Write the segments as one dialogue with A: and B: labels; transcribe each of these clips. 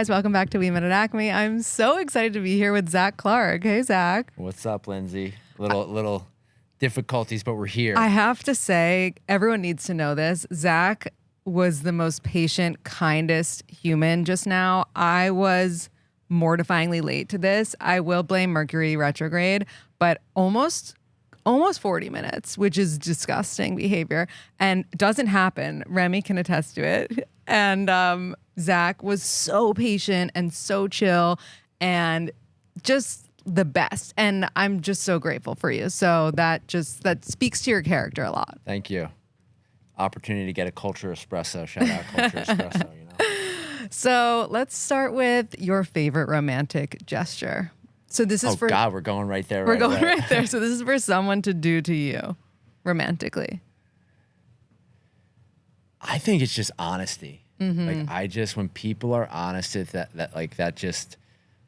A: guys, welcome back to We Met at Acme. I'm so excited to be here with Zac Clark. Hey, Zac.
B: What's up, Lindsay? Little difficulties, but we're here.
A: I have to say, everyone needs to know this. Zac was the most patient, kindest human just now. I was mortifyingly late to this. I will blame Mercury retrograde, but almost 40 minutes, which is disgusting behavior and doesn't happen. Remy can attest to it. And Zac was so patient and so chill and just the best. And I'm just so grateful for you. So that speaks to your character a lot.
B: Thank you. Opportunity to get a culture espresso. Shout out culture espresso, you know.
A: So let's start with your favorite romantic gesture. So this is
B: God, we're going right there.
A: We're going right there. So this is for someone to do to you romantically.
B: I think it's just honesty.
A: Mm-hmm.
B: Like when people are honest, that just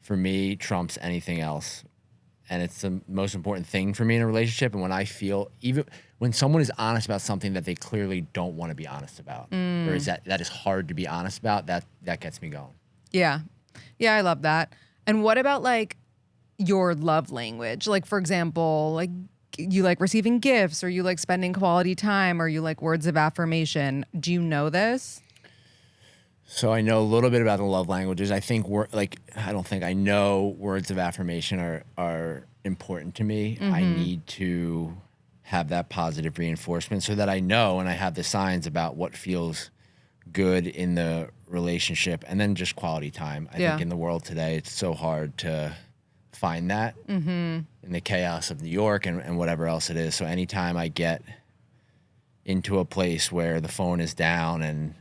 B: for me trumps anything else. And it's the most important thing for me in a relationship. And when I feel, even when someone is honest about something that they clearly don't want to be honest about, or is that is hard to be honest about, that gets me going.
A: Yeah. Yeah, I love that. And what about like your love language? Like, for example, like you like receiving gifts, or you like spending quality time, or you like words of affirmation. Do you know this?
B: So I know a little bit about the love languages. I think I know words of affirmation are important to me.
A: Mm-hmm.
B: I need to have that positive reinforcement so that I know and I have the signs about what feels good in the relationship, and then just quality time. I think in the world today, it's so hard to find that in the chaos of New York and whatever else it is. So anytime I get into a place where the phone is down and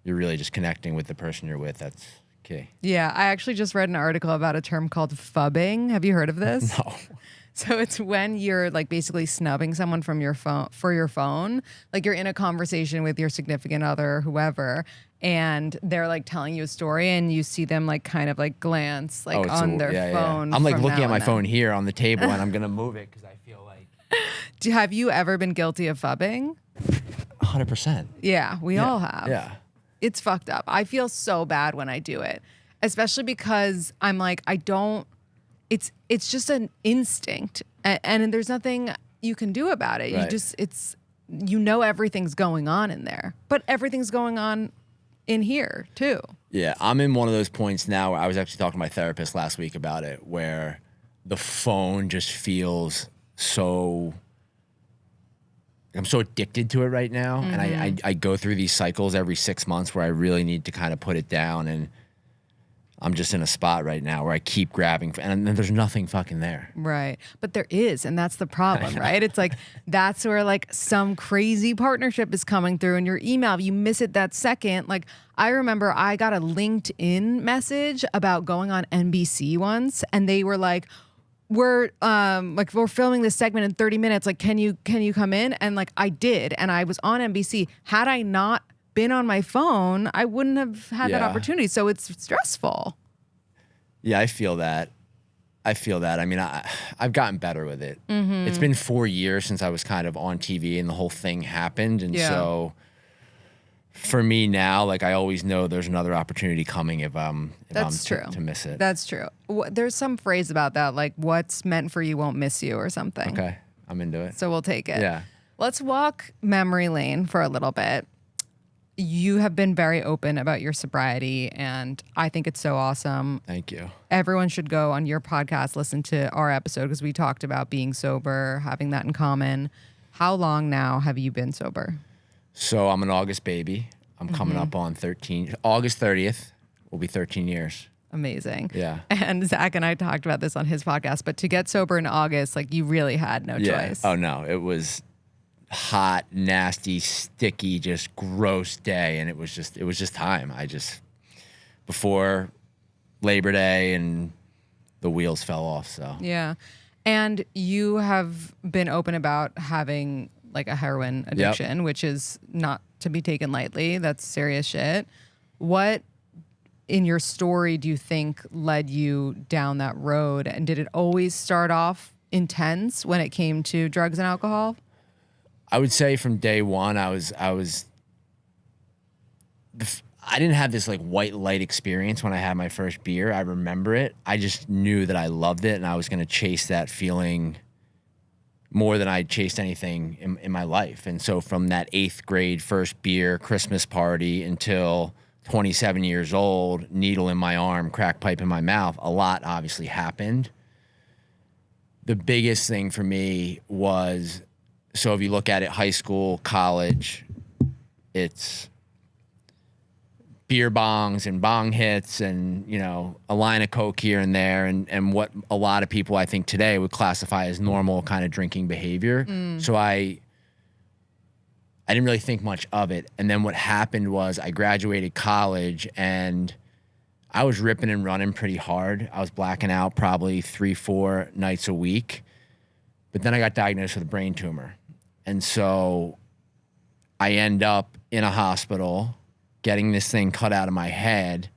B: you're really just connecting with the person you're with, that's key.
A: Yeah, I actually just read an article about a term called phubbing. Have you heard of this?
B: No.
A: So it's when you're like basically snubbing someone from your phone for your phone. Like you're in a conversation with your significant other, whoever, and they're like telling you a story, and you see them like kind of like glance like on their phone.
B: I'm like looking at my phone here on the table, and I'm gonna move it because I feel like.
A: Have you ever been guilty of phubbing?
B: 100%.
A: Yeah, we all have.
B: Yeah.
A: It's fucked up. I feel so bad when I do it, especially because I'm like, it's just an instinct, and there's nothing you can do about it.
B: Right.
A: You know everything's going on in there, but everything's going on in here too.
B: Yeah, I'm in one of those points now where I was actually talking to my therapist last week about it, where the phone just feels so. I'm so addicted to it right now, and I go through these cycles every 6 months where I really need to kind of put it down, and I'm just in a spot right now where I keep grabbing, and there's nothing fucking there.
A: Right. But there is, and that's the problem, right? It's like, that's where like some crazy partnership is coming through in your email. You miss it that second. Like, I remember I got a LinkedIn message about going on NBC once, and they were like, we're filming this segment in 30 minutes. Like, can you come in? And like, I did, and I was on NBC. Had I not been on my phone, I wouldn't have had that opportunity. So it's stressful.
B: Yeah, I feel that. I mean, I've gotten better with it. Mm-hmm. It's been 4 years since I was kind of on TV and the whole thing happened. And so for me now, like, I always know there's another opportunity coming if I'm to miss it.
A: That's true. There's some phrase about that, like, what's meant for you won't miss you or something.
B: Okay, I'm into it.
A: So we'll take it.
B: Yeah.
A: Let's walk memory lane for a little bit. You have been very open about your sobriety, and I think it's so awesome.
B: Thank you.
A: Everyone should go on your podcast, listen to our episode, because we talked about being sober, having that in common. How long now have you been sober?
B: So I'm an August baby. I'm coming up on August 30th will be 13 years.
A: Amazing.
B: Yeah.
A: And Zac and I talked about this on his podcast, but to get sober in August, like, you really had no choice.
B: Oh, no. It was hot, nasty, sticky, just gross day, and it was just time. Before Labor Day, and the wheels fell off. So
A: yeah. And you have been open about having like a heroin addiction, which is not to be taken lightly. That's serious shit. What in your story do you think led you down that road, and did it always start off intense when it came to drugs and alcohol? I
B: would say from day one, I didn't have this like white light experience when I had my first beer. I remember it. I just knew that I loved it and I was going to chase that feeling more than I'd chased anything in my life. And so from that 8th grade first beer Christmas party until 27 years old, needle in my arm, crack pipe in my mouth, a lot obviously happened. The biggest thing for me was, so if you look at it, high school, college, it's beer bongs and bong hits and, you know, a line of Coke here and there and what a lot of people I think today would classify as normal kind of drinking behavior. So I didn't really think much of it. And then what happened was I graduated college and I was ripping and running pretty hard. I was blacking out probably 3-4 nights a week. But then I got diagnosed with a brain tumor. And so I end up in a hospital getting this thing cut out of my head.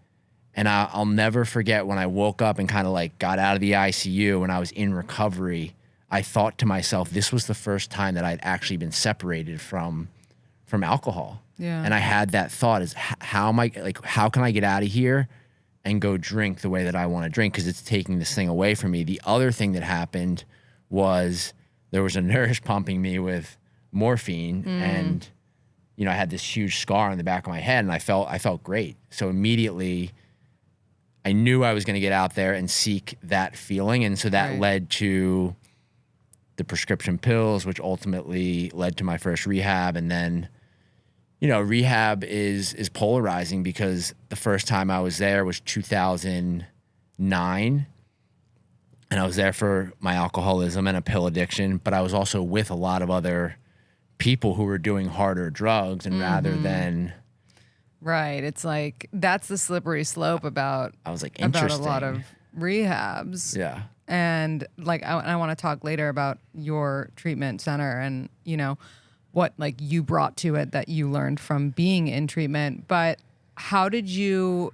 B: And I'll never forget when I woke up and kind of like got out of the ICU and I was in recovery, I thought to myself, this was the first time that I'd actually been separated from alcohol.
A: Yeah.
B: And I had that thought is how can I get out of here and go drink the way that I want to drink? Because it's taking this thing away from me. The other thing that happened was there was a nurse pumping me with morphine and you know, I had this huge scar on the back of my head and I felt great. So immediately I knew I was going to get out there and seek that feeling. And so that led to the prescription pills, which ultimately led to my first rehab. And then, you know, rehab is polarizing because the first time I was there was 2009. And I was there for my alcoholism and a pill addiction, but I was also with a lot of other people who were doing harder drugs and rather than
A: right, it's like that's the slippery slope about
B: I was like
A: about
B: interesting.
A: a lot of rehabs.
B: Yeah.
A: And like I want to talk later about your treatment center and you know what like you brought to it that you learned from being in treatment, but how did you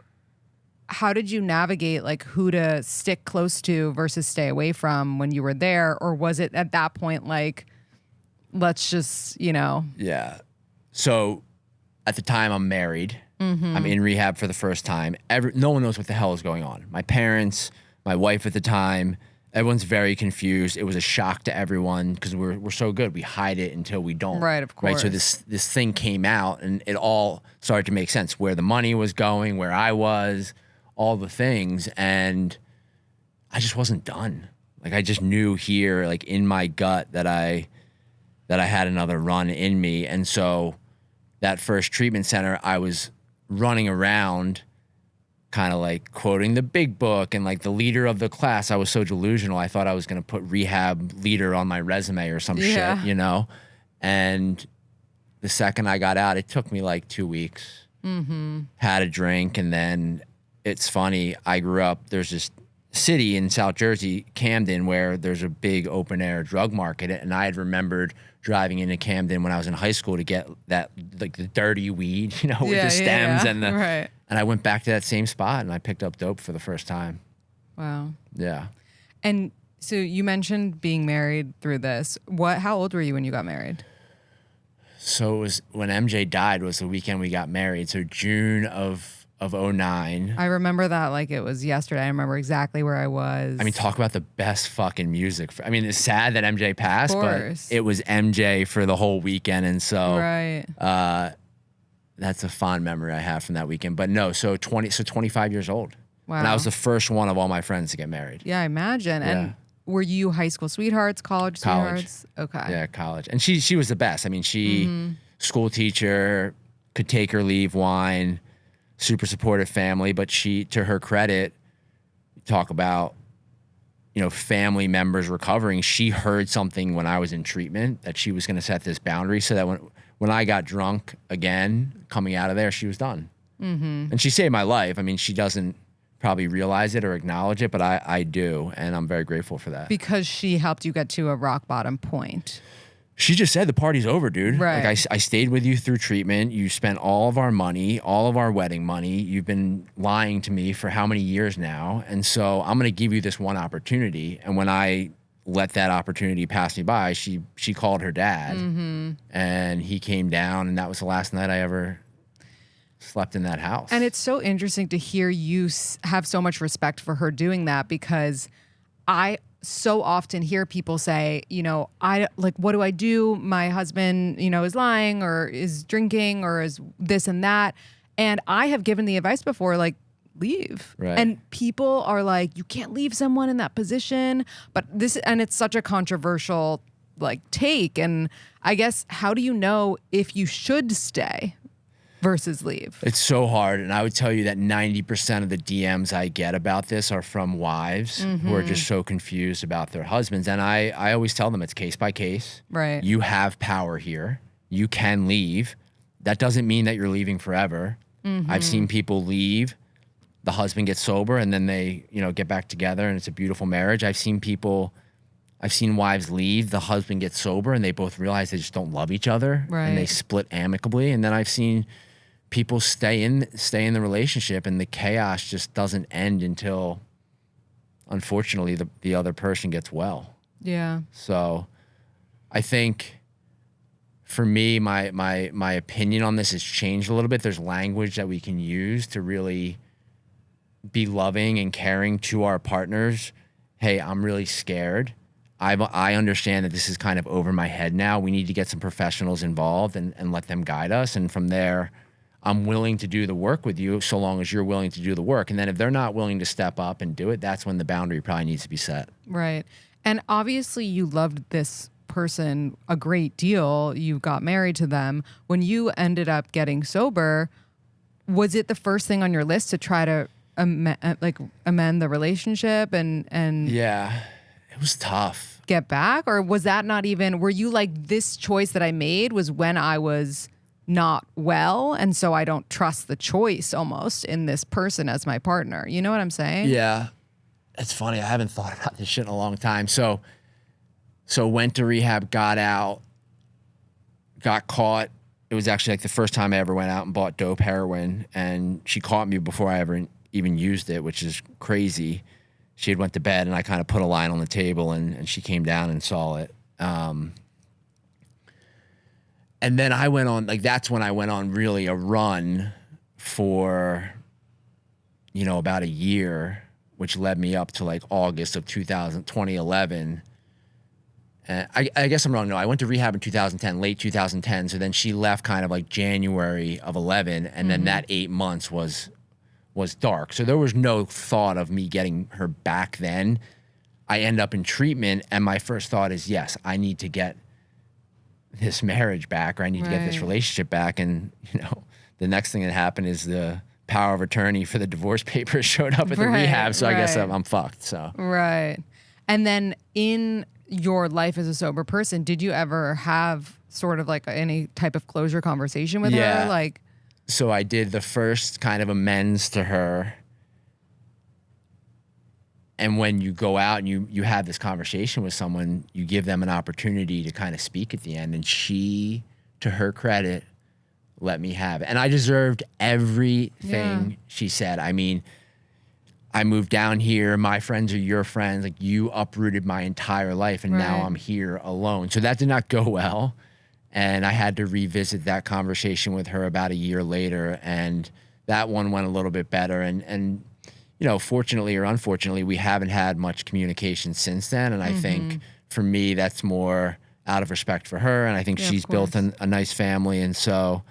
A: navigate like who to stick close to versus stay away from when you were there, or was it at that point like let's just, you know.
B: Yeah. So at the time I'm married. I'm in rehab for the first time. No one knows what the hell is going on. My parents, my wife at the time, everyone's very confused. It was a shock to everyone because we're so good. We hide it until we don't.
A: Right, of course.
B: Right. So this thing came out and it all started to make sense. Where the money was going, where I was, all the things. And I just wasn't done. Like I just knew here, like in my gut that I had another run in me. And so that first treatment center, I was running around kind of like quoting the big book and like the leader of the class. I was so delusional. I thought I was going to put rehab leader on my resume or some shit, you know? And the second I got out, it took me like 2 weeks, had a drink. And then it's funny. I grew up, there's this city in South Jersey, Camden, where there's a big open air drug market. And I had remembered driving into Camden when I was in high school to get that, like the dirty weed, you know, with the stems and the, and I went back to that same spot and I picked up dope for the first time.
A: Wow.
B: Yeah.
A: And so you mentioned being married through this. How old were you when you got married?
B: So it was when MJ died was the weekend we got married. So June of 09.
A: I remember that like it was yesterday. I remember exactly where I was.
B: I mean, talk about the best fucking music. I mean, it's sad that MJ passed, but it was MJ for the whole weekend. And so that's a fond memory I have from that weekend. But no, so 25 years old.
A: Wow.
B: And I was the first one of all my friends to get married.
A: Yeah, I imagine.
B: Yeah.
A: And were you high school sweethearts, college sweethearts? Okay.
B: Yeah, college. And she was the best. I mean, she, school teacher, could take or leave wine, super supportive family, but she, to her credit, talk about, you know, family members recovering. She heard something when I was in treatment that she was going to set this boundary so that when I got drunk again, coming out of there, she was done. And she saved my life. I mean, she doesn't probably realize it or acknowledge it, but I do, and I'm very grateful for that.
A: Because she helped you get to a rock bottom point.
B: She just said the party's over, dude.
A: Right.
B: Like I stayed with you through treatment. You spent all of our money, all of our wedding money. You've been lying to me for how many years now? And so I'm going to give you this one opportunity. And when I let that opportunity pass me by, she called her dad and he came down, and that was the last night I ever slept in that house.
A: And it's so interesting to hear you have so much respect for her doing that, because I so often hear people say, you know, I like, what do I do? My husband, you know, is lying or is drinking or is this and that. And I have given the advice before, like, leave.
B: Right.
A: And people are like, you can't leave someone in that position. But it's such a controversial like take. And I guess, how do you know if you should stay versus leave?
B: It's so hard. And I would tell you that 90% of the DMs I get about this are from wives who are just so confused about their husbands. And I always tell them it's case by case.
A: Right.
B: You have power here. You can leave. That doesn't mean that you're leaving forever. I've seen people leave. The husband gets sober and then they, you know, get back together and it's a beautiful marriage. I've seen wives leave, the husband gets sober and they both realize they just don't love each other and they split amicably. And then I've seen people stay in the relationship and the chaos just doesn't end until, unfortunately, the other person gets well.
A: Yeah.
B: So I think for me, my opinion on this has changed a little bit. There's language that we can use to really be loving and caring to our partners. Hey, I'm really scared. I understand that this is kind of over my head now. We need to get some professionals involved and let them guide us. And from there, I'm willing to do the work with you so long as you're willing to do the work. And then if they're not willing to step up and do it, that's when the boundary probably needs to be set.
A: Right. And obviously you loved this person a great deal. You got married to them. When you ended up getting sober, was it the first thing on your list to try to amend the relationship and
B: Yeah, it was tough.
A: Get back? Or was that not even, were you like, this choice that I made was when I was not well, and so I don't trust the choice almost in this person as my partner? You know what I'm saying?
B: Yeah. It's funny. I haven't thought about this shit in a long time. So went to rehab, got out, got caught. It was actually like the first time I ever went out and bought dope heroin, and she caught me before I ever even used it, which is crazy. She had went to bed and I kind of put a line on the table and she came down and saw it. And then I went on, like, that's when I went on really a run for, you know, about a year, which led me up to like August of 2011. And I guess I'm wrong. No, I went to rehab in 2010, late 2010. So then she left kind of like January of 11. And then that 8 months was dark. So there was no thought of me getting her back then. I end up in treatment and my first thought is, yes, I need to get this marriage back, or I need to get this relationship back. And, you know, the next thing that happened is the power of attorney for the divorce papers showed up at the rehab. So I guess I'm fucked. So. Right.
A: And then in your life as a sober person, did you ever have sort of like any type of closure conversation with her? Like,
B: so I did the first kind of amends to her. And when you go out and you have this conversation with someone, you give them an opportunity to kind of speak at the end. And she, to her credit, let me have it. And I deserved everything she said. I mean, I moved down here. My friends are your friends. Like, you uprooted my entire life, and now I'm here alone. So that did not go well. And I had to revisit that conversation with her about a year later, and that one went a little bit better. And you know, fortunately or unfortunately, we haven't had much communication since then. And I think for me, that's more out of respect for her. And I think she's built a nice family. And so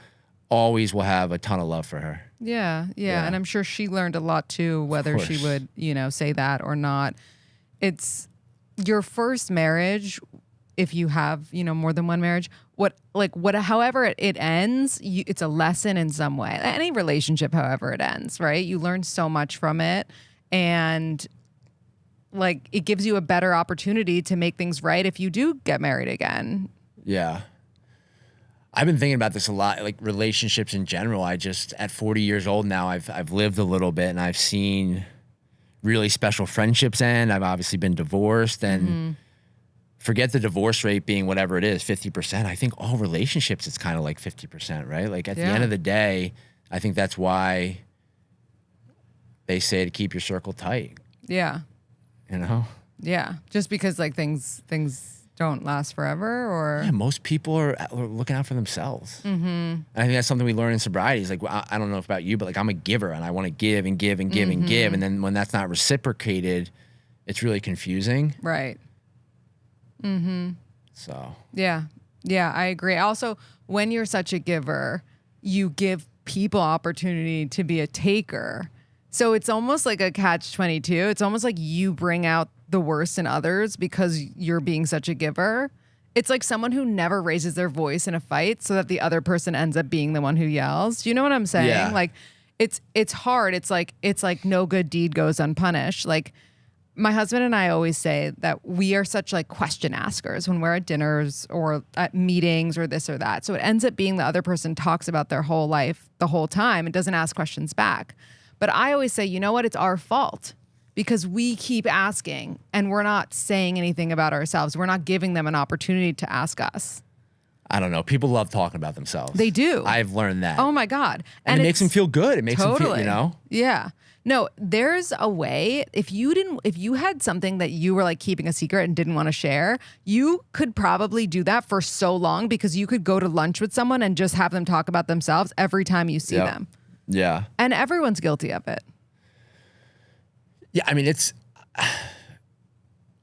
B: always will have a ton of love for her.
A: Yeah. And I'm sure she learned a lot too, whether she would, you know, say that or not. It's your first marriage. If you have, you know, more than one marriage, however it ends, it's a lesson in some way. Any relationship, however it ends, right? You learn so much from it, and like, it gives you a better opportunity to make things right if you do get married again.
B: Yeah. I've been thinking about this a lot, like relationships in general. I just, at 40 years old now, I've lived a little bit, and I've seen really special friendships end. I've obviously been divorced, and forget the divorce rate being whatever it is, 50%. I think all relationships, it's kind of like 50%, right? Like, at the end of the day, I think that's why they say to keep your circle tight.
A: Yeah.
B: You know?
A: Yeah. Just because like things don't last forever, or
B: yeah, most people are looking out for themselves. And I think that's something we learn in sobriety. Is like, I don't know about you, but like I'm a giver and I want to give and give and give and give. And then when that's not reciprocated, it's really confusing.
A: right.
B: So
A: Yeah. Yeah, I agree. Also, when you're such a giver, you give people opportunity to be a taker. So it's almost like a catch-22. It's almost like you bring out the worst in others because you're being such a giver. It's like someone who never raises their voice in a fight so that the other person ends up being the one who yells. Do you know what I'm saying?
B: Yeah.
A: Like it's hard. It's like no good deed goes unpunished. Like my husband and I always say that we are such like question askers when we're at dinners or at meetings or this or that. So it ends up being the other person talks about their whole life the whole time and doesn't ask questions back. But I always say, you know what? It's our fault because we keep asking and we're not saying anything about ourselves. We're not giving them an opportunity to ask us.
B: I don't know. People love talking about themselves.
A: They do.
B: I've learned that.
A: Oh my God.
B: And it makes them feel good. It makes them feel, you know?
A: Yeah. No, there's a way. If you had something that you were like keeping a secret and didn't want to share, you could probably do that for so long because you could go to lunch with someone and just have them talk about themselves every time you see them.
B: Yeah.
A: And everyone's guilty of it.
B: Yeah. I mean,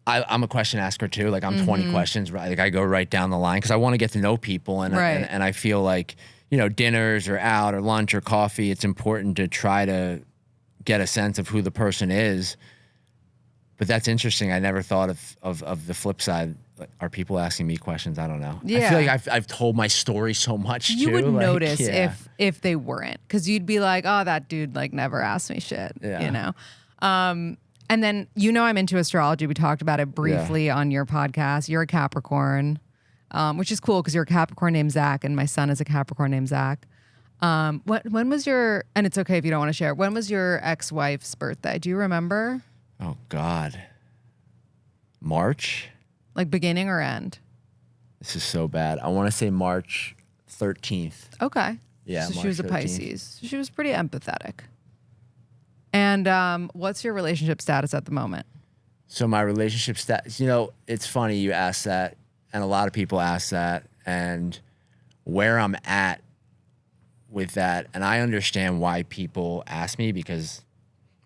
B: I'm a question asker too. Like I'm 20 questions, right? Like I go right down the line because I want to get to know people. And I feel like, you know, dinners or out or lunch or coffee, it's important to try to get a sense of who the person is. But that's interesting. I never thought of the flip side. Like, are people asking me questions? I don't know.
A: Yeah.
B: I feel like I've told my story so much too.
A: You would
B: like,
A: notice if they weren't, because you'd be like, oh, that dude like never asked me shit, you know? And then, you know, I'm into astrology. We talked about it briefly on your podcast. You're a Capricorn, which is cool because you're a Capricorn named Zac and my son is a Capricorn named Zac. When was your, and it's okay if you don't want to share, when was your ex-wife's birthday? Do you remember?
B: Oh God. March?
A: Like beginning or end?
B: This is so bad. I want to say March 13th.
A: Okay.
B: Yeah.
A: So
B: March
A: she was a
B: 13th.
A: Pisces. She was pretty empathetic. And what's your relationship status at the moment?
B: So my relationship status, you know, it's funny you ask that, and a lot of people ask that, and where I'm at with that, and I understand why people ask me because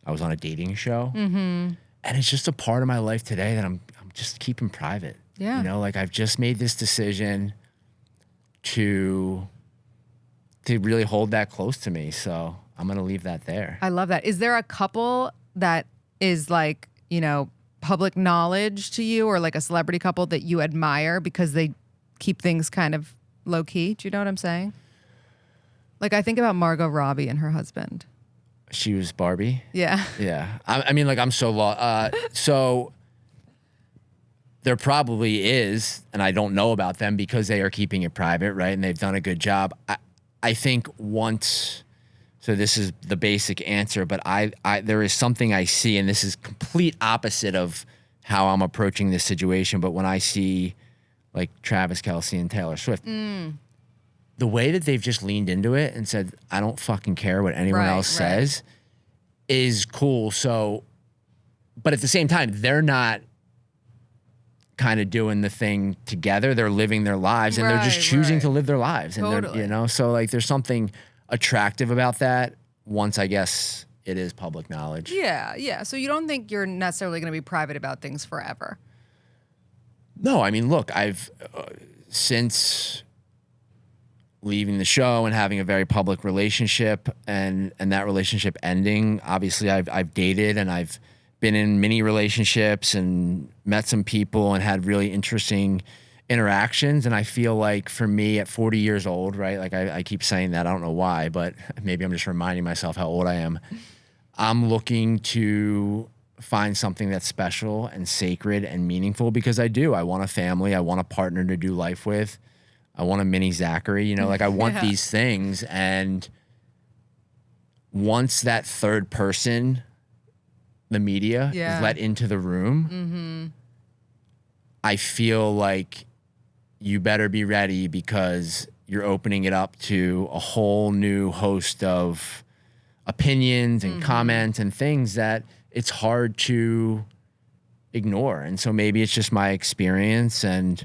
B: I was on a dating show, and it's just a part of my life today that I'm just keeping private.
A: Yeah.
B: You know, like I've just made this decision to really hold that close to me, so I'm gonna leave that there.
A: I love that. Is there a couple that is like, you know, public knowledge to you, or like a celebrity couple that you admire because they keep things kind of low key? Do you know what I'm saying? Like I think about Margot Robbie and her husband.
B: She was Barbie?
A: Yeah.
B: Yeah. I mean, like I'm so lost. So there probably is, and I don't know about them because they are keeping it private, right? And they've done a good job. I think once... So this is the basic answer, but there is something I see, and this is complete opposite of how I'm approaching this situation. But when I see like Travis Kelce and Taylor Swift, the way that they've just leaned into it and said, I don't fucking care what anyone else says is cool. So, but at the same time, they're not kind of doing the thing together. They're living their lives and they're just choosing to live their lives. And they're, you know, so like there's something attractive about that once I guess it is public knowledge.
A: Yeah. So you don't think you're necessarily going to be private about things forever?
B: No, I mean, look, I've since leaving the show and having a very public relationship and that relationship ending, obviously I've dated and I've been in many relationships and met some people and had really interesting interactions. And I feel like for me at 40 years old, right? Like I keep saying that, I don't know why, but maybe I'm just reminding myself how old I am. I'm looking to find something that's special and sacred and meaningful because I do. I want a family. I want a partner to do life with. I want a mini Zachary, you know, like I want these things. And once that third person, the media, is let into the room, I feel like you better be ready because you're opening it up to a whole new host of opinions and comments and things that it's hard to ignore. And so maybe it's just my experience, and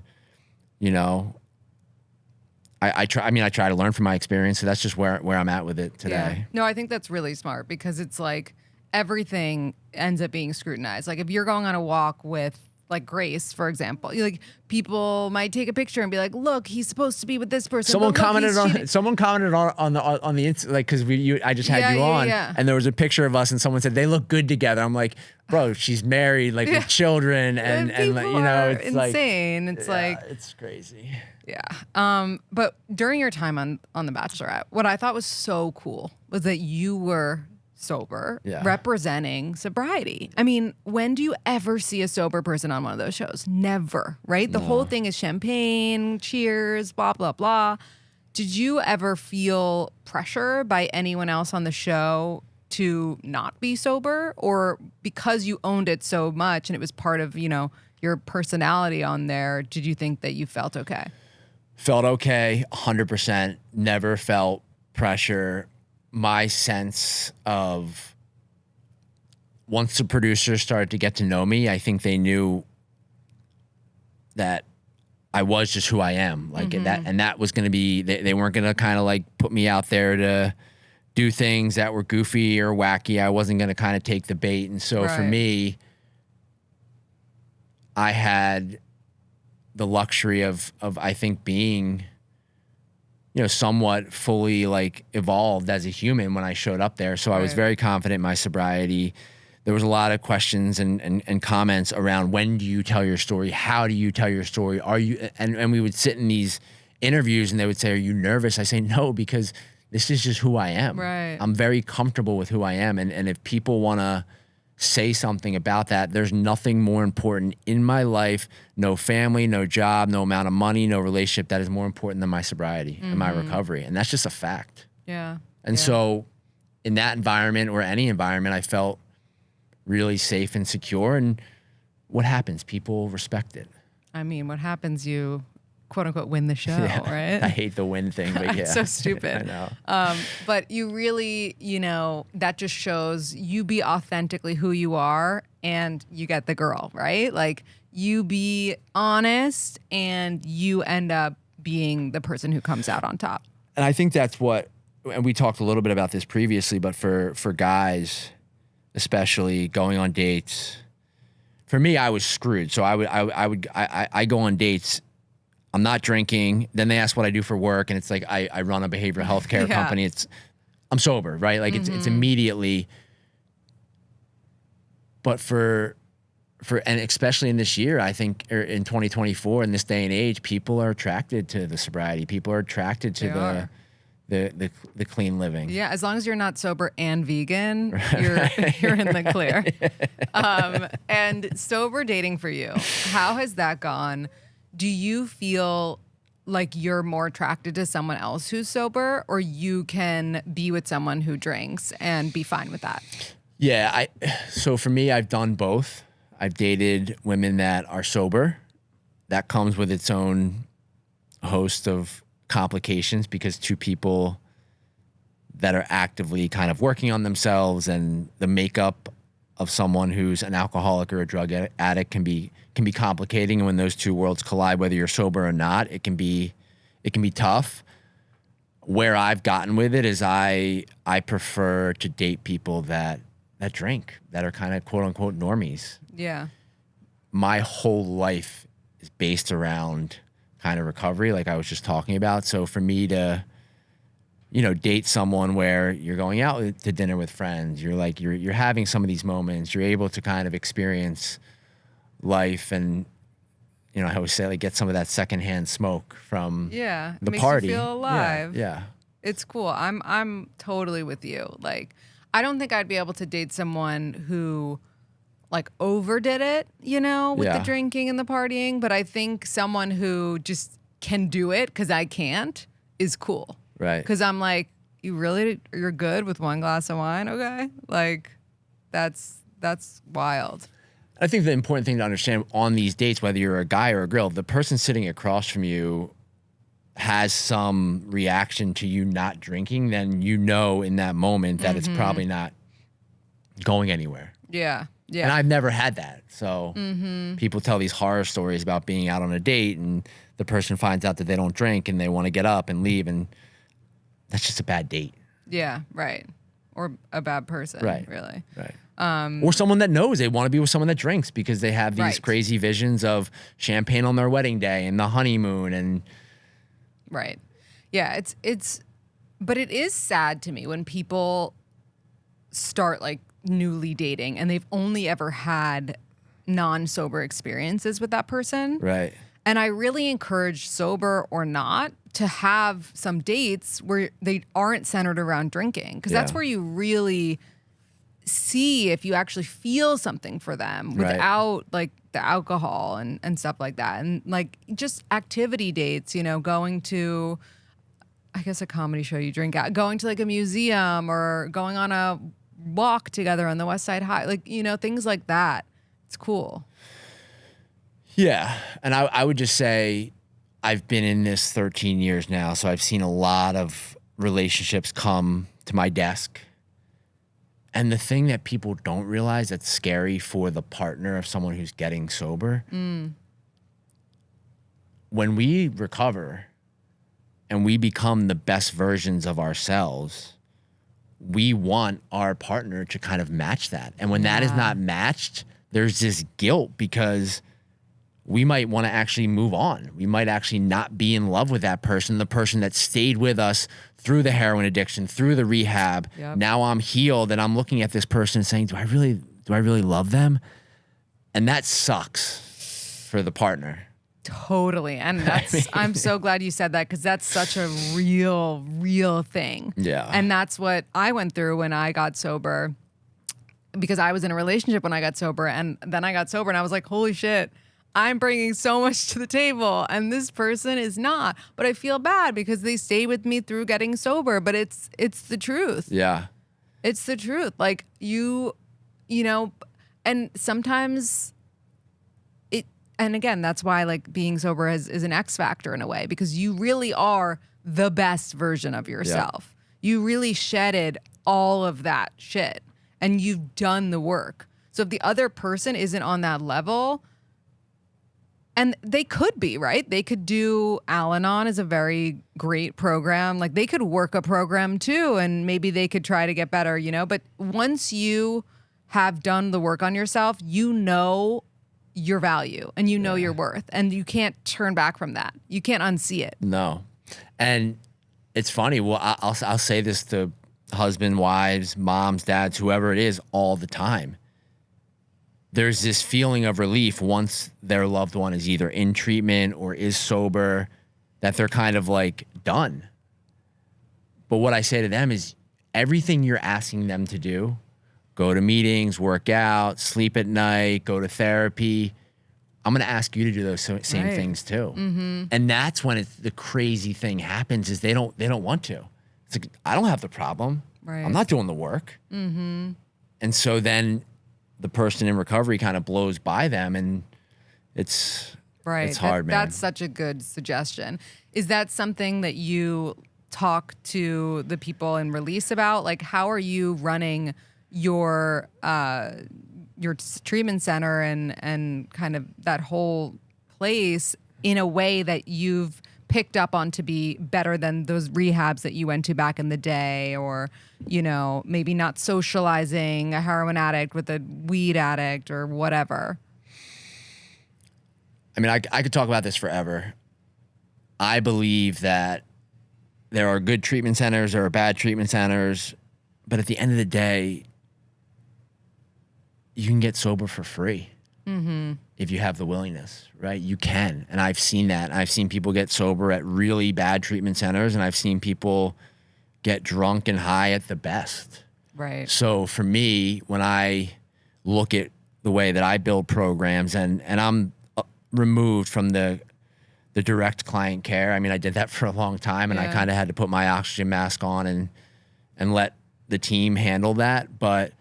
B: you know, I try to learn from my experience. So that's just where I'm at with it today.
A: Yeah. No, I think that's really smart, because it's like everything ends up being scrutinized. Like if you're going on a walk with like Grace, for example, like people might take a picture and be like, "Look, he's supposed to be with this person."
B: Someone
A: but look,
B: commented
A: he's
B: on
A: cheating."
B: someone commented on the like, because I just had you on, and there was a picture of us, and someone said they look good together. I'm like, bro, she's married, like with children, and
A: people
B: you know,
A: are
B: it's
A: insane.
B: Like,
A: It's like,
B: it's crazy.
A: yeah. But during your time on The Bachelorette, what I thought was so cool was that you were sober, representing sobriety. I mean, when do you ever see a sober person on one of those shows? Never, right? The whole thing is champagne, cheers, blah, blah, blah. Did you ever feel pressure by anyone else on the show to not be sober? Or because you owned it so much and it was part of, you know, your personality on there, did you think that you felt okay?
B: Felt okay, 100%. Never felt pressure. My sense of, once the producers started to get to know me, I think they knew that I was just who I am. Like that, and that was going to be, they weren't going to kind of like put me out there to do things that were goofy or wacky. I wasn't going to kind of take the bait. And so for me, I had the luxury of I think being, you know, somewhat fully like evolved as a human when I showed up there. So I was very confident in my sobriety. There was a lot of questions and comments around, when do you tell your story? How do you tell your story? Are you, and we would sit in these interviews and they would say, "Are you nervous?" I say, "No, because this is just who I am."
A: Right.
B: I'm very comfortable with who I am. And if people want to say something about that, there's nothing more important in my life, no family, no job, no amount of money, no relationship, that is more important than my sobriety and my recovery. And that's just a fact.
A: Yeah.
B: And so in that environment, or any environment, I felt really safe and secure. And what happens? People respect it.
A: I mean, what happens? You quote unquote win the show, right?
B: I hate the win thing, but yeah.
A: It's so stupid.
B: I know.
A: But you really, you know, that just shows you be authentically who you are and you get the girl, right? Like you be honest and you end up being the person who comes out on top.
B: And I think that's what, and we talked a little bit about this previously, but for guys, especially going on dates, for me, I was screwed. So I go on dates, I'm not drinking. Then they ask what I do for work, and it's like I run a behavioral health care company. I'm sober, right? Like it's immediately. But for and especially in this year, I think, or in 2024, in this day and age, people are attracted to the sobriety. People are attracted to the clean living.
A: Yeah, as long as you're not sober and vegan, you're in the clear. And sober dating for you, how has that gone? Do you feel like you're more attracted to someone else who's sober, or you can be with someone who drinks and be fine with that?
B: Yeah, so for me, I've done both. I've dated women that are sober. That comes with its own host of complications, because two people that are actively kind of working on themselves, and the makeup of someone who's an alcoholic or a drug addict can be complicating. And when those two worlds collide, whether you're sober or not, it can be tough. Where I've gotten with it is I prefer to date people that drink, that are kind of quote unquote normies.
A: Yeah.
B: My whole life is based around kind of recovery, like I was just talking about. So for me to, you know, date someone where you're going out to dinner with friends, you're having some of these moments, you're able to kind of experience life, and you know, I always say, like, get some of that secondhand smoke from the
A: makes
B: party.
A: You feel alive.
B: Yeah.
A: It's cool. I'm totally with you. Like, I don't think I'd be able to date someone who like overdid it, you know, with the drinking and the partying, but I think someone who just can do it because I can't is cool.
B: Right.
A: Because I'm like, you're good with one glass of wine, okay? Like, that's wild.
B: I think the important thing to understand on these dates, whether you're a guy or a girl, the person sitting across from you has some reaction to you not drinking, then you know in that moment that it's probably not going anywhere.
A: Yeah. Yeah.
B: And I've never had that. So people tell these horror stories about being out on a date and the person finds out that they don't drink and they want to get up and leave, and that's just a bad date.
A: Yeah, right. Or a bad person,
B: Right.
A: really.
B: Right. Or someone that knows they want to be with someone that drinks because they have these crazy visions of champagne on their wedding day and the honeymoon and
A: right. Yeah, but it is sad to me when people start like newly dating and they've only ever had non-sober experiences with that person.
B: Right.
A: And I really encourage, sober or not, to have some dates where they aren't centered around drinking, because that's where you really see if you actually feel something for them without like the alcohol and stuff like that. And like just activity dates, you know, going to, I guess, a comedy show you drink at, going to like a museum or going on a walk together on the West Side High, like, you know, things like that. It's cool.
B: Yeah. And I would just say I've been in this 13 years now, so I've seen a lot of relationships come to my desk. And the thing that people don't realize that's scary for the partner of someone who's getting sober, when we recover and we become the best versions of ourselves, we want our partner to kind of match that. And when that is not matched, there's this guilt because we might want to actually move on. We might actually not be in love with that person, the person that stayed with us through the heroin addiction, through the rehab.
A: Yep.
B: Now I'm healed and I'm looking at this person and saying, do I really love them? And that sucks for the partner.
A: Totally. And that's, I'm so glad you said that, because that's such a real thing.
B: Yeah.
A: And that's what I went through when I got sober, because I was in a relationship when I got sober, and then I got sober and I was like, holy shit, I'm bringing so much to the table and this person is not. But I feel bad because they stayed with me through getting sober, but it's the truth.
B: Yeah.
A: It's the truth. Like you know, and sometimes and again, that's why like being sober is an X factor in a way, because you really are the best version of yourself. Yeah. You really shedded all of that shit and you've done the work. So if the other person isn't on that level, and they could be, right? They could do, Al-Anon is a very great program. Like they could work a program too, and maybe they could try to get better, you know? But once you have done the work on yourself, you know your value and you know your worth, and you can't turn back from that. You can't unsee it.
B: No. And it's funny. Well, I'll say this to husband, wives, moms, dads, whoever it is, all the time. There's this feeling of relief once their loved one is either in treatment or is sober, that they're kind of like done. But what I say to them is everything you're asking them to do, go to meetings, work out, sleep at night, go to therapy, I'm going to ask you to do those same things too. Mm-hmm. And that's when the crazy thing happens is they don't want to. It's like, I don't have the problem. Right. I'm not doing the work. Mm-hmm. And so then the person in recovery kind of blows by them, and it's hard, man.
A: That's such a good suggestion. Is that something that you talk to the people in release about? Like, how are you running your treatment center and kind of that whole place in a way that you've picked up on to be better than those rehabs that you went to back in the day, or, you know, maybe not socializing a heroin addict with a weed addict or whatever?
B: I mean, I could talk about this forever. I believe that there are good treatment centers, there are bad treatment centers, but at the end of the day, you can get sober for free. Mm-hmm. If you have the willingness, right? You can. And I've seen that. I've seen people get sober at really bad treatment centers, and I've seen people get drunk and high at the best.
A: Right.
B: So for me, when I look at the way that I build programs, and I'm removed from the direct client care. I mean, I did that for a long time, and I kind of had to put my oxygen mask on and let the team handle that. But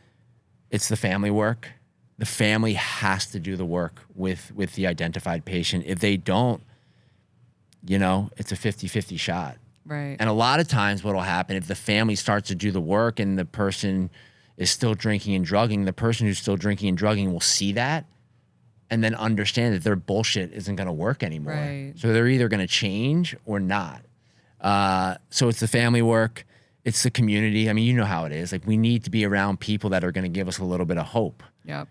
B: it's the family work. The family has to do the work with the identified patient. If they don't, you know, it's a 50-50 shot.
A: Right.
B: And a lot of times what will happen if the family starts to do the work and the person is still drinking and drugging, the person who's still drinking and drugging will see that and then understand that their bullshit isn't going to work anymore.
A: Right.
B: So they're either going to change or not. So it's the family work. It's the community. I mean, you know how it is. Like, we need to be around people that are going to give us a little bit of hope.
A: Yep.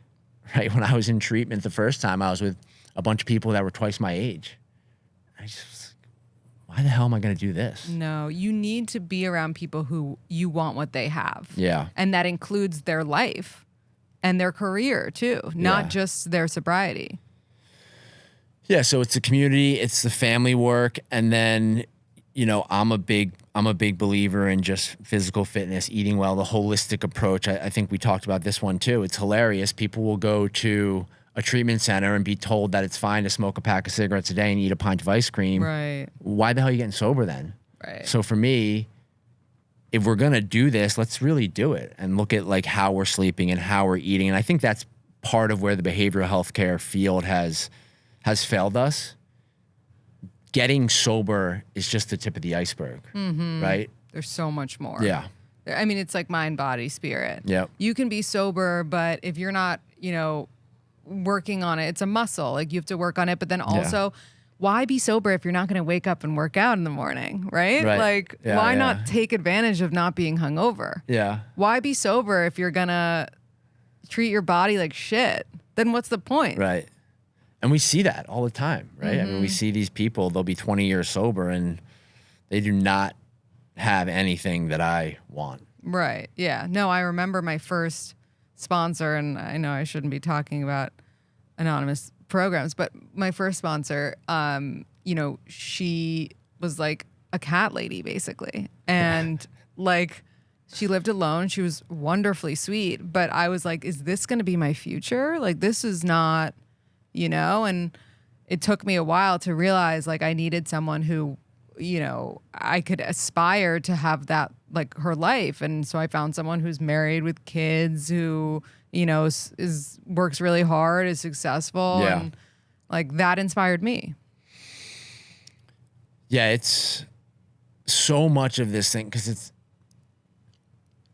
B: Right? When I was in treatment the first time, I was with a bunch of people that were twice my age. I just, why the hell am I going to do this?
A: No, you need to be around people who you want what they have.
B: Yeah.
A: And that includes their life and their career too, not just their sobriety.
B: Yeah, so it's the community, it's the family work, and then, you know, I'm a big believer in just physical fitness, eating well, the holistic approach. I think we talked about this one too. It's hilarious. People will go to a treatment center and be told that it's fine to smoke a pack of cigarettes a day and eat a pint of ice cream.
A: Right.
B: Why the hell are you getting sober then?
A: Right.
B: So for me, if we're going to do this, let's really do it and look at like how we're sleeping and how we're eating. And I think that's part of where the behavioral health care field has failed us. Getting sober is just the tip of the iceberg, right?
A: There's so much more.
B: Yeah.
A: I mean, it's like mind, body, spirit.
B: Yep.
A: You can be sober, but if you're not, you know, working on it, it's a muscle. Like, you have to work on it. But then also, why be sober if you're not going to wake up and work out in the morning, right? Like, why not take advantage of not being hungover?
B: Yeah.
A: Why be sober if you're going to treat your body like shit? Then what's the point?
B: Right. And we see that all the time, right? I mean, we see these people, they'll be 20 years sober and they do not have anything that I want.
A: Right. Yeah. No, I remember my first sponsor, and I know I shouldn't be talking about anonymous programs, but my first sponsor, you know, she was like a cat lady basically. And like, she lived alone. She was wonderfully sweet, but I was like, is this going to be my future? Like, this is not, you know, and it took me a while to realize like I needed someone who, you know, I could aspire to have that, like, her life. And so I found someone who's married with kids, who, you know, is works really hard, is successful.
B: Yeah.
A: And like, that inspired me.
B: Yeah, it's so much of this thing because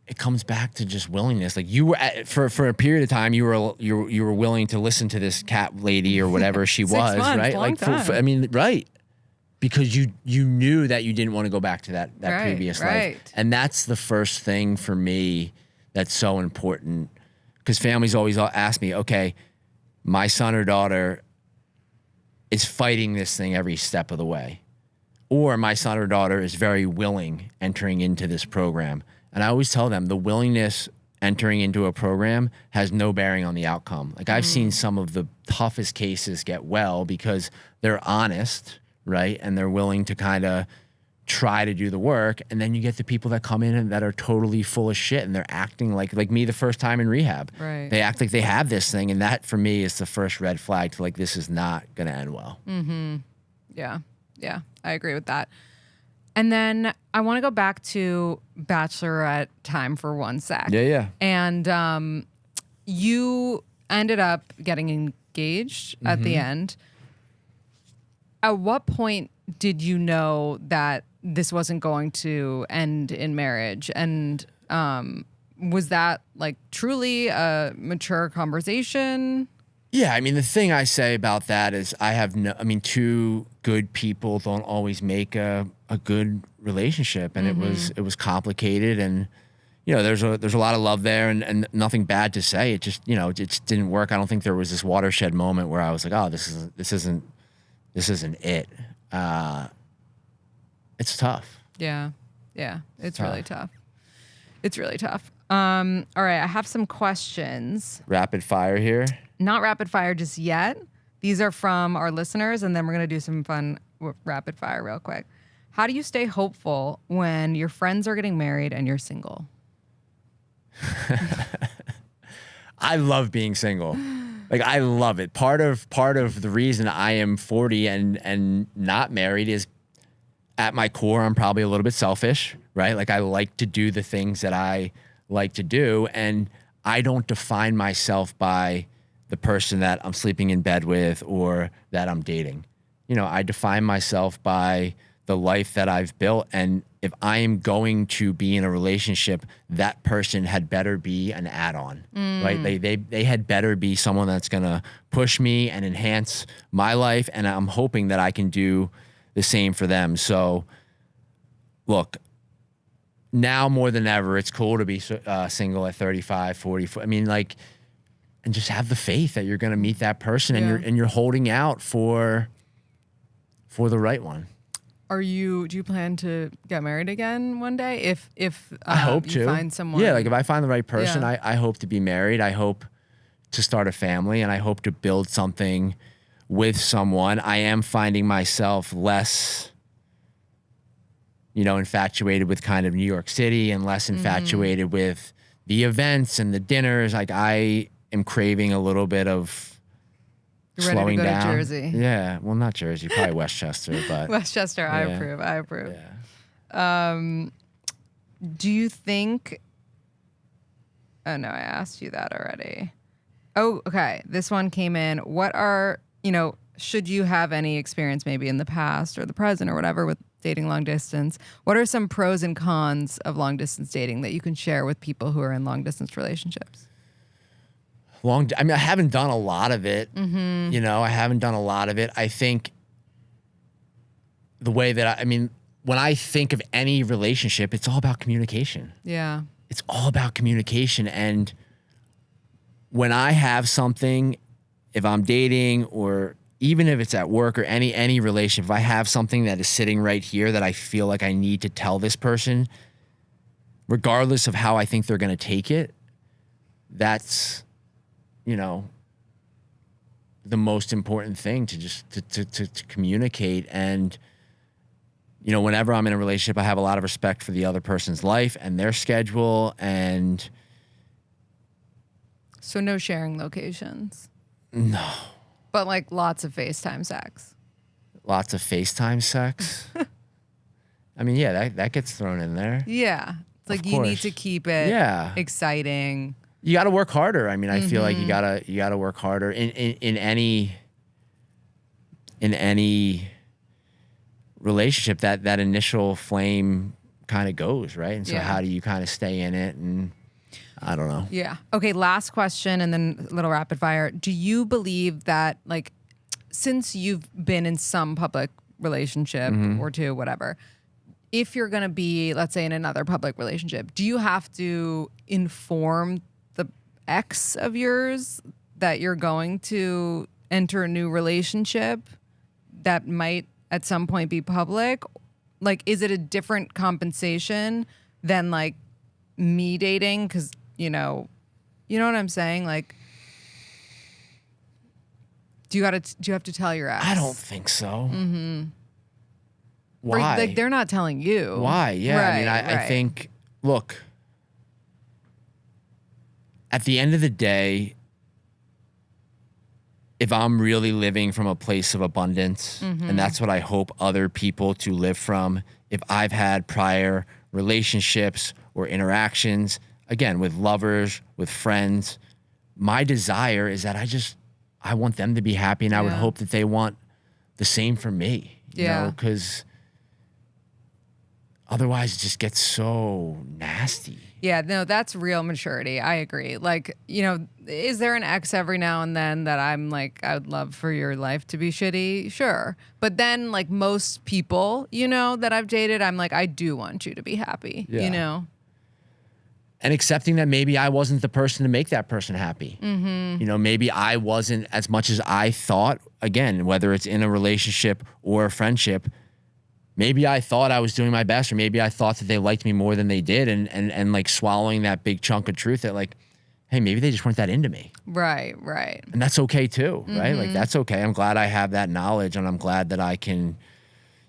B: it comes back to just willingness. Like, you were for a period of time, you were willing to listen to this cat lady or whatever she
A: 6
B: was,
A: months,
B: right?
A: long
B: Like,
A: time.
B: I mean, right? Because you knew that you didn't want to go back to that
A: Right,
B: previous
A: right.
B: life, and that's the first thing for me that's so important. Because families always ask me, okay, my son or daughter is fighting this thing every step of the way, or my son or daughter is very willing entering into this program. And I always tell them the willingness entering into a program has no bearing on the outcome. Like, I've seen some of the toughest cases get well because they're honest, right? And they're willing to kind of try to do the work. And then you get the people that come in and that are totally full of shit and they're acting like me the first time in rehab.
A: Right.
B: They act like they have this thing. And that for me is the first red flag to like, this is not going to end well.
A: Yeah. Yeah. I agree with that. And then I want to go back to Bachelorette time for one sec.
B: Yeah.
A: And you ended up getting engaged at the end. At what point did you know that this wasn't going to end in marriage? And was that like truly a mature conversation?
B: Yeah, I mean, the thing I say about that is two good people don't always make a good relationship, and it was complicated, and you know, there's a lot of love there, and nothing bad to say. It just, you know, it just didn't work. I don't think there was this watershed moment where I was like, oh, this isn't it. It's tough.
A: Yeah, it's really tough. It's really tough. All right, I have some questions.
B: Rapid fire here.
A: Not rapid fire just yet. These are from our listeners, and then we're going to do some fun rapid fire real quick. How do you stay hopeful when your friends are getting married and you're single?
B: I love being single. Like, I love it. Part of the reason I am 40 and not married is, at my core, I'm probably a little bit selfish, right? Like, I like to do the things that I like to do, and I don't define myself by the person that I'm sleeping in bed with or that I'm dating. You know, I define myself by the life that I've built, and if I am going to be in a relationship, that person had better be an add-on, right? They had better be someone that's gonna push me and enhance my life, and I'm hoping that I can do the same for them. So, look, now more than ever, it's cool to be single at 35, 40. I mean, like, and just have the faith that you're gonna meet that person, and you're holding out for the right one.
A: Do you plan to get married again one day? If
B: I hope
A: you
B: to
A: find someone.
B: Yeah, like if I find the right person,
A: Yeah.
B: I hope to be married. I hope to start a family, and I hope to build something with someone. I am finding myself less, infatuated with kind of New York City and less infatuated with the events and the dinners. Like I am craving a little bit of
A: You're ready
B: slowing
A: to go
B: down.
A: to Jersey.
B: Yeah, well, not Jersey, probably Westchester, but
A: Westchester, I
B: yeah.
A: approve.
B: Yeah.
A: Do you think? Oh no, I asked you that already. Oh, okay. This one came in. What are should you have any experience maybe in the past or the present or whatever with dating long distance? What are some pros and cons of long distance dating that you can share with people who are in long distance relationships?
B: I haven't done a lot of it. I haven't done a lot of it. I think the way that when I think of any relationship, it's all about communication.
A: Yeah.
B: It's all about communication. And when I have something, if I'm dating or even if it's at work or any relationship, if I have something that is sitting right here that I feel like I need to tell this person, regardless of how I think they're going to take it, that's the most important thing to just to communicate. And whenever I'm in a relationship, I have a lot of respect for the other person's life and their schedule. And
A: so no sharing locations.
B: No.
A: But like lots of FaceTime sex.
B: Lots of FaceTime sex. Yeah, that gets thrown in there.
A: Yeah. It's like you need to keep it exciting.
B: You got to work harder. I feel like you gotta work harder in any relationship. That initial flame kind of goes, right? And so how do you kind of stay in it? And I don't know.
A: Yeah. Okay. Last question, and then a little rapid fire. Do you believe that, like, since you've been in some public relationship or two, whatever, if you're gonna be, let's say, in another public relationship, do you have to inform ex of yours that you're going to enter a new relationship that might at some point be public? Like, is it a different compensation than like me dating? Because you know what I'm saying? Like, do you have to tell your ex?
B: I don't think so. Why?
A: Like, they're not telling you.
B: Why? Yeah.
A: Right,
B: I think, look, at the end of the day, if I'm really living from a place of abundance, and that's what I hope other people to live from, if I've had prior relationships or interactions, again, with lovers, with friends, my desire is that I want them to be happy, and I would hope that they want the same for me. You know, because otherwise it just gets so nasty.
A: Yeah, no, that's real maturity. I agree. Like, is there an ex every now and then that I'm like, I would love for your life to be shitty? Sure. But then, like, most people, that I've dated, I'm like, I do want you to be happy, And
B: accepting that maybe I wasn't the person to make that person happy. Maybe I wasn't as much as I thought, again, whether it's in a relationship or a friendship. Maybe I thought I was doing my best, or maybe I thought that they liked me more than they did, and like swallowing that big chunk of truth that, like, hey, maybe they just weren't that into me.
A: Right.
B: And that's okay too, right? Like, that's okay. I'm glad I have that knowledge, and I'm glad that I can,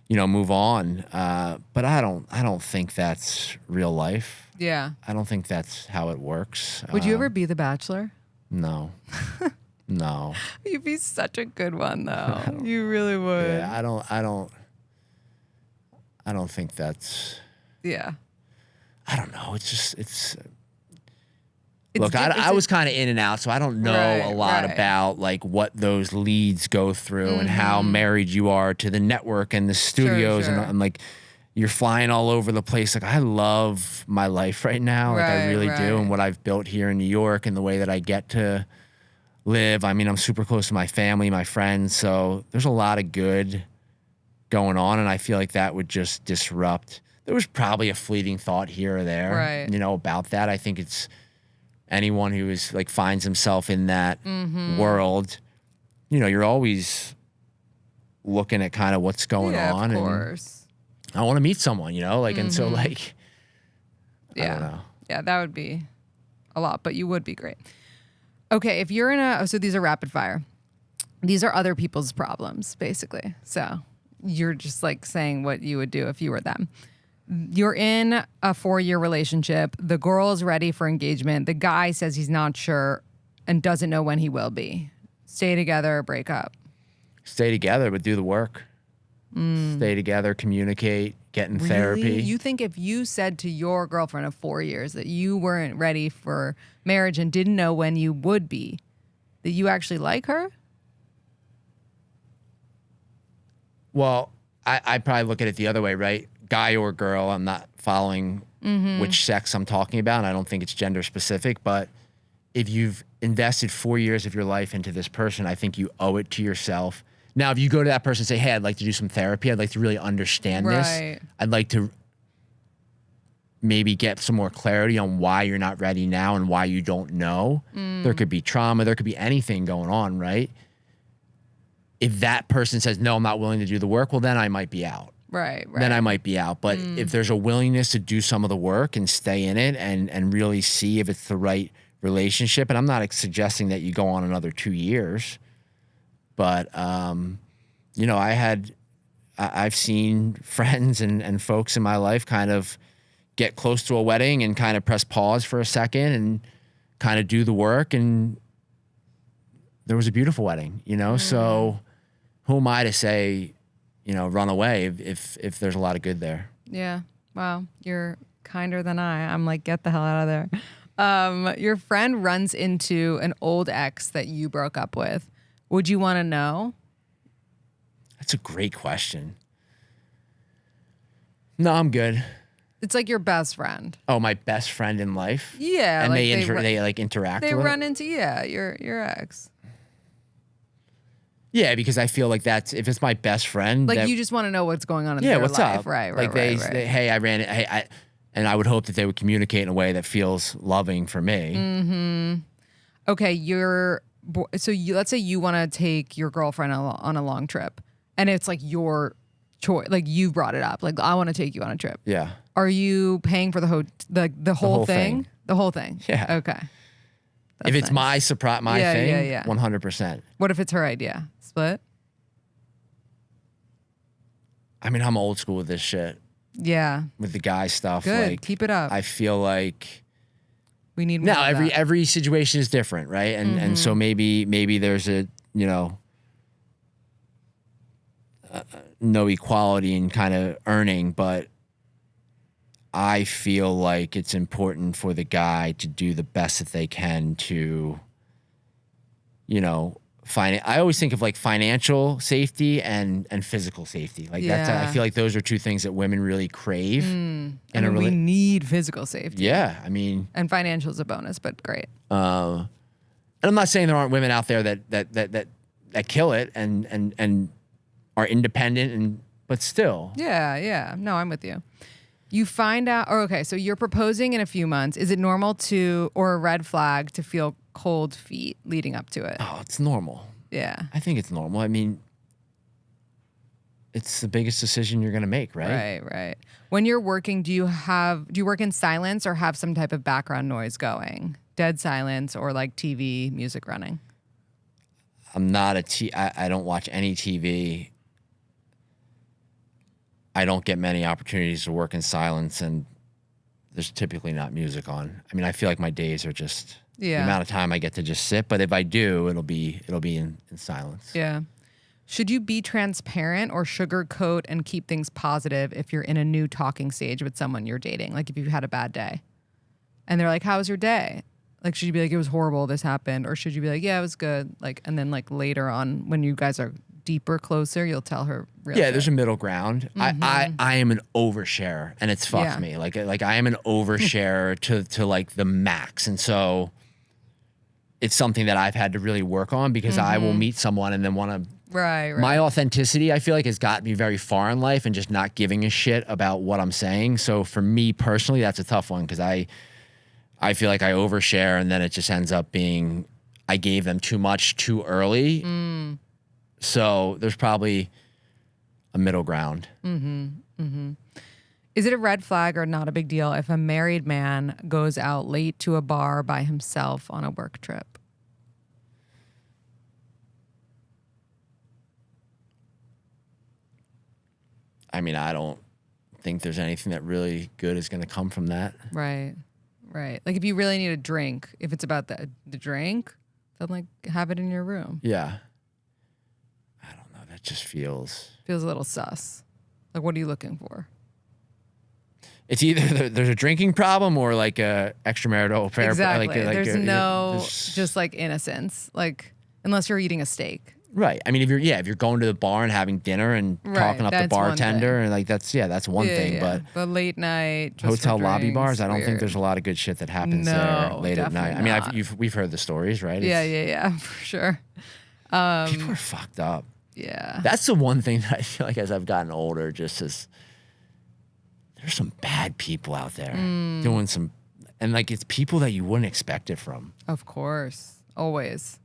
B: move on. But I don't think that's real life.
A: Yeah.
B: I don't think that's how it works.
A: Would you ever be the Bachelor?
B: No. No.
A: You'd be such a good one, though. You really would.
B: Yeah, I don't think that's.
A: Yeah.
B: I don't know. Look, I was kind of in and out, so I don't know a lot about like what those leads go through and how married you are to the network and the studios.
A: Sure.
B: And like, you're flying all over the place. Like, I love my life right now. Like, I really do. And what I've built here in New York and the way that I get to live. I mean, I'm super close to my family, my friends. So there's a lot of good going on. And I feel like that would just disrupt. There was probably a fleeting thought here or there, about that. I think it's anyone who is like finds himself in that world, you're always looking at kind of what's going on.
A: Of course.
B: And I want to meet someone, and so like, I don't know.
A: Yeah, that would be a lot, but you would be great. Okay, if you're so these are rapid fire. These are other people's problems, basically. So you're just like saying what you would do if you were them. You're in a 4-year relationship. The girl is ready for engagement. The guy says he's not sure and doesn't know when he will be. Stay together or break up?
B: Stay together, but do the work. Stay together, communicate, get in therapy.
A: You think if you said to your girlfriend of 4 years that you weren't ready for marriage and didn't know when you would be, that you actually like her?
B: Well, I probably look at it the other way, right? Guy or girl, I'm not following which sex I'm talking about, and I don't think it's gender specific, but if you've invested 4 years of your life into this person, I think you owe it to yourself. Now, if you go to that person and say, hey, I'd like to do some therapy, I'd like to really understand this. I'd like to maybe get some more clarity on why you're not ready now and why you don't know. There could be trauma, there could be anything going on, right? If that person says, no, I'm not willing to do the work, well, then I might be out.
A: Right.
B: Then I might be out. But if there's a willingness to do some of the work and stay in it and really see if it's the right relationship, and I'm not suggesting that you go on another 2 years, but I've seen friends and folks in my life kind of get close to a wedding and kind of press pause for a second and kind of do the work, and there was a beautiful wedding, so who am I to say, run away if there's a lot of good there.
A: Yeah. Wow. You're kinder than I. I'm like, get the hell out of there. Your friend runs into an old ex that you broke up with. Would you want to know?
B: That's a great question. No, I'm good.
A: It's like your best friend.
B: Oh, my best friend in life?
A: Yeah.
B: And
A: like
B: they interact with it?
A: They run into, your ex.
B: Yeah, because I feel like if it's my best friend.
A: Like you just want to know what's going on in their
B: what's
A: life.
B: Up?
A: Right.
B: Like hey, I ran it. And I would hope that they would communicate in a way that feels loving for me.
A: Okay, let's say you want to take your girlfriend on a long trip, and it's like your choice. Like you brought it up. Like I want to take you on a trip.
B: Yeah.
A: Are you paying for the whole thing? The whole thing.
B: Yeah.
A: Okay.
B: If it's my surprise, thing, 100%.
A: What if it's her idea? Split?
B: I mean, I'm old school with this shit.
A: Yeah.
B: With the guy stuff.
A: Good.
B: Like,
A: keep it up.
B: I feel like
A: we need more.
B: No, every situation is different, right? And so maybe there's a, no equality in kind of earning, but I feel like it's important for the guy to do the best that they can to, I always think of like financial safety and physical safety. Like that's, I feel like those are two things that women really crave.
A: And we need physical safety.
B: Yeah, I mean,
A: and financial is a bonus, but great.
B: And I'm not saying there aren't women out there that kill it and are independent but still.
A: Yeah. No, I'm with you. You find out, so you're proposing in a few months. Is it normal or a red flag to feel cold feet leading up to it?
B: Oh, it's normal.
A: Yeah.
B: I think it's normal. I mean, it's the biggest decision you're going to make, right?
A: Right. When you're working, do you work in silence or have some type of background noise going? Dead silence or like TV music running?
B: I'm not I don't watch any TV. I don't get many opportunities to work in silence, and there's typically not music on. I mean, I feel like my days are just the amount of time I get to just sit. But if I do, it'll be in silence.
A: Yeah. Should you be transparent or sugarcoat and keep things positive if you're in a new talking stage with someone you're dating? Like if you've had a bad day, and they're like, "How was your day?" Like, should you be like, "It was horrible. This happened," or should you be like, "Yeah, it was good." Like, and then like later on when you guys are deeper, closer, you'll tell her real
B: Yeah,
A: shit.
B: there's a middle ground. I am an oversharer, and it's fucked me. Like I am an oversharer to like the max, and so it's something that I've had to really work on because I will meet someone and then want to.
A: Right.
B: My authenticity, I feel like, has got me very far in life and just not giving a shit about what I'm saying. So for me personally, that's a tough one because I feel like I overshare and then it just ends up being I gave them too much too early. So there's probably a middle ground.
A: Is it a red flag or not a big deal if a married man goes out late to a bar by himself on a work trip?
B: I mean, I don't think there's anything that really good is going to come from that.
A: Right. Like if you really need a drink, if it's about the drink, then like have it in your room.
B: Yeah. I don't know. That just feels
A: a little sus. Like, what are you looking for?
B: It's either there's a drinking problem or like a extramarital affair.
A: Exactly.
B: Like
A: there's just like innocence. Like unless you're eating a steak.
B: Right. I mean, if you're going to the bar and having dinner and talking up the bartender and like that's one thing.
A: Yeah. But late night, just
B: hotel
A: for
B: lobby
A: drinks,
B: bars, I don't think
A: weird.
B: there's a lot of good shit that happens there late at night.
A: Definitely
B: I mean,
A: not.
B: we've heard the stories, right?
A: Yeah, for sure.
B: People are fucked up.
A: Yeah.
B: That's the one thing that I feel like as I've gotten older, just as there's some bad people out there doing some, and like it's people that you wouldn't expect it from.
A: Of course. Always.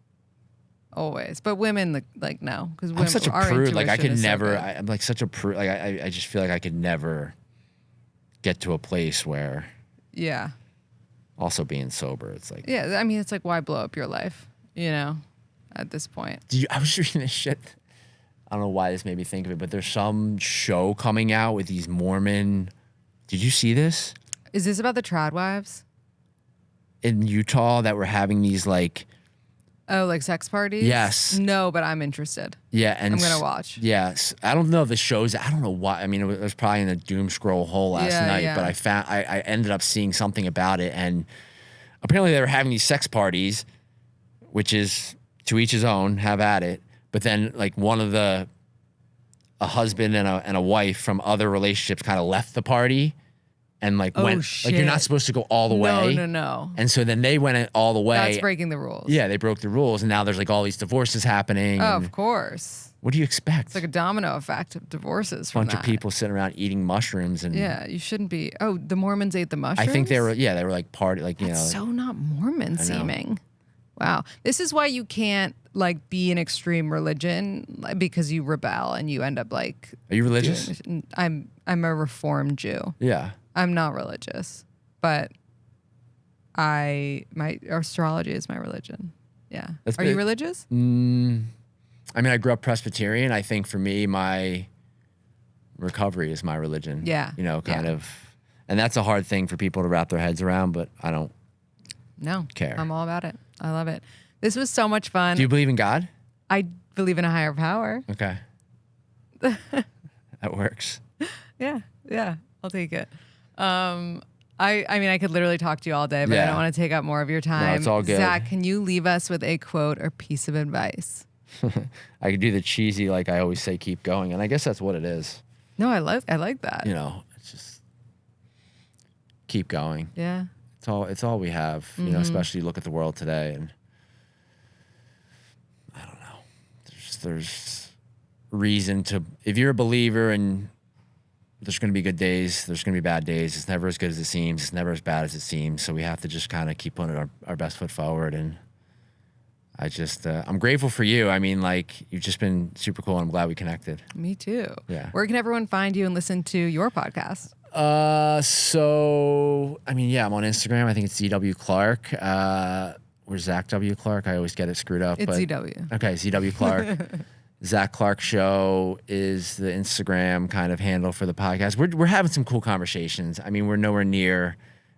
A: But women, like no. Because
B: I'm such a prude. Like I could never,
A: So
B: I'm like such a prude. Like I just feel like I could never get to a place where.
A: Yeah.
B: Also being sober, it's like.
A: Yeah, I mean, it's like, why blow up your life, at this point?
B: I was reading this shit. I don't know why this made me think of it, but there's some show coming out with these Mormon. Did you see this?
A: Is this about the trad wives?
B: In Utah that were having these like.
A: Oh, like sex parties?
B: Yes.
A: No, but I'm interested.
B: Yeah, and
A: I'm gonna watch.
B: Yes, I don't know the shows. I don't know why. I mean, it was probably in a doom scroll hole last night, but I ended up seeing something about it, and apparently they were having these sex parties, which is to each his own, have at it. But then, like a husband and a wife from other relationships kind of left the party. And like went like you're not supposed to go all the way.
A: No.
B: And so then they went all the way.
A: That's breaking the rules.
B: Yeah, they broke the rules, and now there's like all these divorces happening.
A: Oh, of course.
B: What do you expect?
A: It's like a domino effect of divorces.
B: A bunch of people sitting around eating mushrooms and.
A: Yeah, you shouldn't be. Oh, the Mormons ate the mushrooms.
B: I think they were like party like
A: That's so not Mormon seeming. Wow, this is why you can't like be an extreme religion because you rebel and you end up like.
B: Are you religious?
A: I'm a Reformed Jew.
B: Yeah.
A: I'm not religious, but my astrology is my religion. Yeah. Are you religious?
B: I mean, I grew up Presbyterian. I think for me, my recovery is my religion.
A: Yeah.
B: Kind of. And that's a hard thing for people to wrap their heads around, but I don't care.
A: I'm all about it. I love it. This was so much fun.
B: Do you believe in God?
A: I believe in a higher power.
B: Okay. That works.
A: Yeah. I'll take it. I mean, I could literally talk to you all day, but I don't want to take up more of your time.
B: No, it's all good.
A: Zac, can you leave us with a quote or piece of advice?
B: I could do the cheesy, like I always say, keep going. And I guess that's what it is.
A: No, I like that.
B: It's just keep going.
A: Yeah.
B: It's all we have, especially look at the world today. And I don't know, there's reason to, if you're a believer and there's going to be good days, there's going to be bad days. It's never as good as it seems. It's never as bad as it seems. So we have to just kind of keep putting our best foot forward. And I just, I'm grateful for you. I mean, like, you've just been super cool and I'm glad we connected.
A: Me too.
B: Yeah.
A: Where can everyone find you and listen to your podcast?
B: So, I mean, yeah, I'm on Instagram. I think it's ZW Clark. Or Zac W. Clark. I always get it screwed up.
A: It's ZW.
B: Okay, ZW Clark. Zac Clark Show is the Instagram kind of handle for the podcast. We're having some cool conversations. I mean, we're nowhere near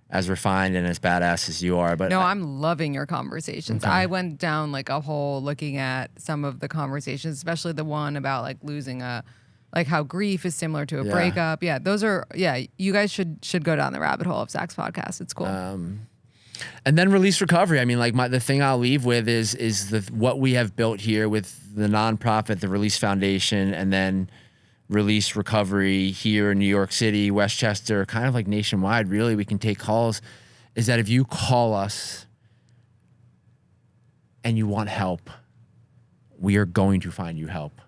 B: as refined and as badass as you are, but
A: no, I'm loving your conversations. Okay. I went down like a hole looking at some of the conversations, especially the one about like losing like how grief is similar to a breakup. Yeah, those are you guys should go down the rabbit hole of Zac's podcast. It's cool.
B: And then release recovery. I mean, like the thing I'll leave with is what we have built here with the nonprofit, the Release Foundation, and then release recovery here in New York City, Westchester, kind of like nationwide. Really, we can take calls. Is that if you call us and you want help, we are going to find you help.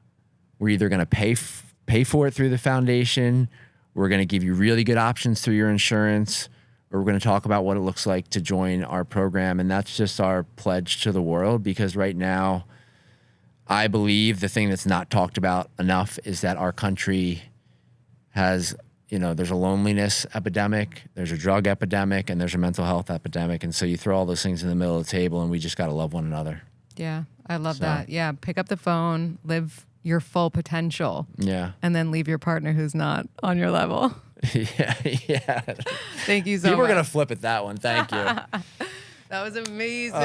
B: We're either going to pay for it through the foundation. We're going to give you really good options through your insurance. We're going to talk about what it looks like to join our program. And that's just our pledge to the world, because right now, I believe the thing that's not talked about enough is that our country has, there's a loneliness epidemic, there's a drug epidemic, and there's a mental health epidemic. And so you throw all those things in the middle of the table, and we just got to love one another.
A: Yeah, I love that. Yeah, pick up the phone, live your full potential.
B: Yeah.
A: And then leave your partner who's not on your level.
B: Yeah.
A: Thank you so much.
B: People are going to flip at that one. Thank you.
A: That was amazing.